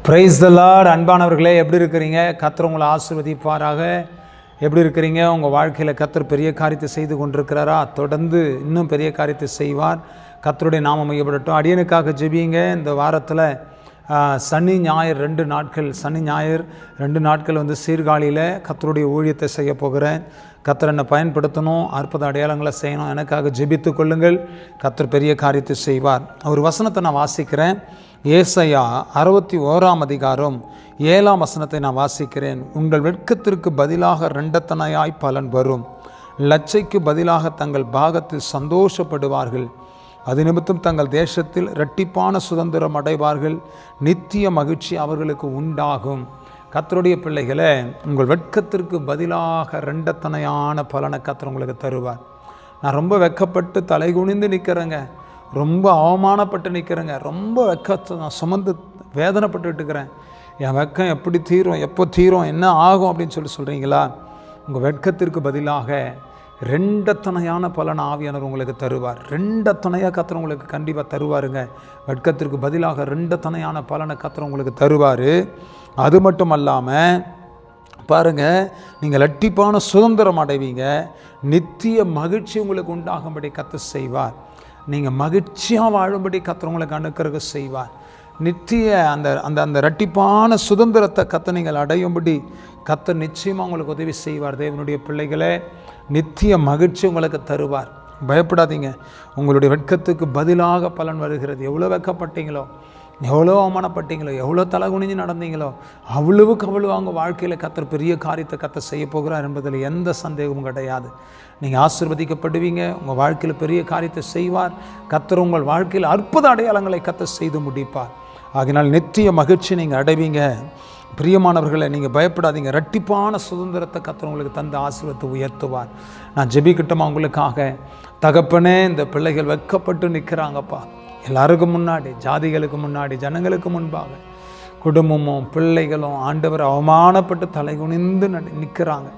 Praise the Lord. அன்பானவர்களே, எப்படி இருக்கிறீங்க? கர்த்தர் உங்களை ஆசீர்வதிப்பாராக. எப்படி இருக்கிறீங்க? உங்கள் வாழ்க்கையில் கர்த்தர் பெரிய காரியத்தை செய்து கொண்டிருக்கிறாரா? தொடர்ந்து இன்னும் பெரிய காரியத்தை செய்வார். கர்த்தருடைய நாமம் மையப்படட்டும். அடியனுக்காக ஜெபியுங்க. இந்த வாரத்தில் சனி ஞாயிறு 2 நாட்கள், சனி ஞாயிறு 2 நாட்கள் சீர்காழியில் கர்த்தருடைய ஊழியத்தை செய்ய போகிறேன். கர்த்தர் என்னை பயன்படுத்தணும், அற்புத அடையாளங்களை செய்யணும். எனக்காக ஜெபித்து கொள்ளுங்கள். கர்த்தர் பெரிய காரியத்தை செய்வார். ஒரு வசனத்தை நான் வாசிக்கிறேன். ஏசாயா 61 அதிகாரம் 7 வசனத்தை நான் வாசிக்கிறேன். உங்கள் வெட்கத்திற்கு பதிலாக 2 பலன் வரும், லட்சைக்கு பதிலாக தங்கள் பாகத்தில் சந்தோஷப்படுவார்கள். அது நிமித்தம் தங்கள் தேசத்தில் இரட்டிப்பான சுதந்திரம் அடைவார்கள். நித்திய மகிழ்ச்சி அவர்களுக்கு உண்டாகும். கர்த்தருடைய பிள்ளைகளை, உங்கள் வெட்கத்திற்கு பதிலாக 2 பலனை கர்த்தர் உங்களுக்கு தருவார். நான் ரொம்ப வெட்கப்பட்டு தலை குனிந்து நிற்கிறேங்க, ரொம்ப அவமானப்பட்டு நிற்கிறேங்க, ரொம்ப வெட்கத்தை நான் சுமந்து வேதனைப்பட்டுட்டு இருக்கிறேன். என் வெட்கம் எப்படி தீரும், எப்போ தீரும், என்ன ஆகும் அப்படின்னு சொல்கிறீங்களா? உங்கள் வெட்கத்திற்கு பதிலாக 2 பலன் ஆவியானவர் உங்களுக்கு தருவார். 2 கர்த்தர் உங்களுக்கு கண்டிப்பாக தருவாருங்க. வெட்கத்திற்கு பதிலாக 2 பலனை கர்த்தர் உங்களுக்கு தருவார். அது மட்டும் அல்லாமல் பாருங்கள், நீங்கள் இரட்டிப்பான சுதந்திரம் அடைவீங்க. நித்திய மகிழ்ச்சி உங்களுக்கு உண்டாகும்படி கர்த்தர் செய்வார். நீங்கள் மகிழ்ச்சியாக வாழும்படி கர்த்தர் உங்களுக்கு அனுக்கிரகம் செய்வார். நித்திய அந்த அந்த அந்த இரட்டிப்பான சுதந்திரத்தை கர்த்தர் நீங்கள் அடையும்படி கர்த்தர் நிச்சயமாக உங்களுக்கு உதவி செய்வார். தேவனுடைய பிள்ளைகளே, நித்திய மகிழ்ச்சி உங்களுக்கு தருவார். பயப்படாதீங்க. உங்களுடைய வெட்கத்துக்கு பதிலாக பலன் வருகிறது. எவ்வளோ வெட்கப்பட்டீங்களோ, எவ்வளோ அவமானப்பட்டீங்களோ, எவ்வளோ தலை குனிஞ்சு நடந்தீங்களோ, அவ்வளவுக்கு அவங்க வாழ்க்கையில் கர்த்தர் பெரிய காரியத்தை கர்த்தர் செய்ய போகிறார் என்பதில் எந்த சந்தேகமும் கிடையாது. நீங்கள் ஆசீர்வதிக்கப்படுவீங்க. உங்கள் வாழ்க்கையில் பெரிய காரியத்தை செய்வார். கர்த்தர் உங்கள் வாழ்க்கையில் அற்புத அடையாளங்களை கர்த்தர் செய்து முடிப்பார். ஆகினால் நித்திய மகிழ்ச்சி நீங்கள் அடைவீங்க. பிரியமானவர்களை, நீங்கள் பயப்படாதீங்க. இரட்டிப்பான சுதந்திரத்தை கர்த்தர் உங்களுக்கு தந்து ஆசீர்வத்தை உயர்த்துவார். நான் ஜெபிக்கட்டுமா உங்களுக்காக? தகப்பனே, இந்த பிள்ளைகள் வெட்கப்பட்டு நிற்கிறாங்கப்பா. எல்லாருக்கும் முன்னாடி, ஜாதிகளுக்கு முன்னாடி, ஜனங்களுக்கு முன்பாக, குடும்பமும் பிள்ளைகளும் ஆண்டவர் அவமானப்பட்டு தலை குனிந்து நிற்கிறாங்க.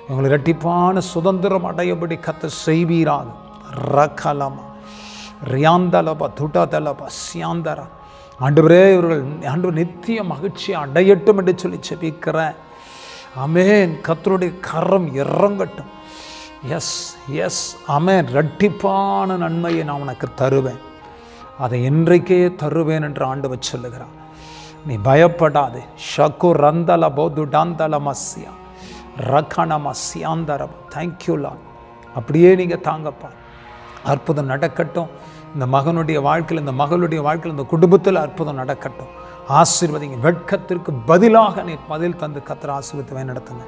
இவங்களை இரட்டிப்பான சுதந்திரம் அடையபடி கர்த்தர் செய்வீராக. ரகலமா ரியாந்தலபா துடதலபா சியாந்தரா. ஆண்டவரே, இவர்கள் ஆண்டவர் நித்திய மகிழ்ச்சி அடையட்டும் என்று சொல்லி ஜெபிக்கிறேன். ஆமென். கர்த்தருடைய கரம் இறங்கட்டும். Yes yes amen. இரட்டிப்பான நன்மையை நான் உனக்கு தருவேன், அதை இன்றைக்கே தருவேன் என்று ஆண்டவர் சொல்லுகிறார். நீ பயப்படாதே. ஷகு ரந்தல போது டாந்தல மஸ்யா ரகண மஸ்யாந்தரம். தேங்க்யூலா. அப்படியே நீங்கள் தாங்கப்பா. அற்புதம் நடக்கட்டும். இந்த மகனுடைய வாழ்க்கையில், இந்த மகளுடைய வாழ்க்கையில், இந்த குடும்பத்தில் அற்புதம் நடக்கட்டும். ஆசீர்வதிங்க. வெட்கத்திற்கு பதிலாக நீ பதில் தந்து கர்த்தர் ஆசீர்வதித்து நடத்துங்க.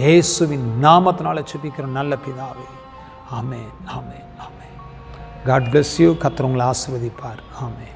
இயேசுவின் நாமத்தினால ஜெபிக்கிற நல்ல பிதாவே. ஆமென், ஆமென், ஆமென். God bless you. கர்த்தர் உங்களை ஆசீர்வதிப்பார். ஆமென்.